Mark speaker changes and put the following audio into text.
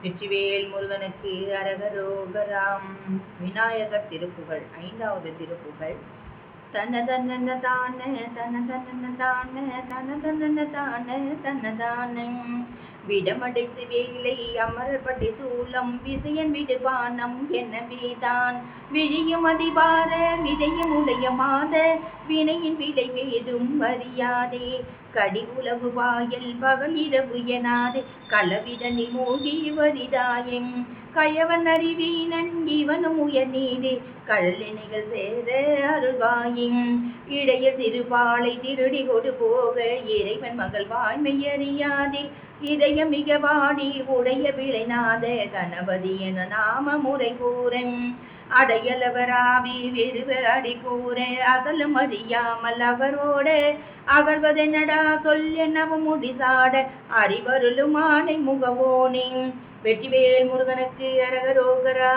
Speaker 1: வெற்றிவேல் முருகனுக்கு அரகரோகராம். விநாயகர் திருப்புகழ். 5வது திருப்புகழ். தன தன தான தன தன தான தன தன தான தன தானம் விடமடைத்து வேலை அமரப்பட்டு சூலம் விசையன் விடுவானம் எனவேதான் விழியும் அதிபார விதையும் உடைய மாத வினையின் விலை வேதும் அறியாதே கடி உலகு வாயல் பகல் இரவு எனாது களவிதனி மூழ்கி வரிதாயும் கயவன் அறிவீனன் இவனும் உயர் நீதி கழலினைகள் சேர அருள்வாயின் இடைய திருபாலை திருடி கொடு போக இறைவன் மகள் வாய்மை அறியாதே இதயம் மிக வாடி உடைய விளைநாத கணபதி என நாம முறை கூறன் அடையலவராவி வெறுவ அடி கூற அகலும் அறியாமல் அவரோட அகழ்வதென்னடா சொல் என்னவும் முடிசாட அறிவருளும் ஆணை முகவோனே. வெற்றிவேல் முருகனுக்கு அரகரோகரா.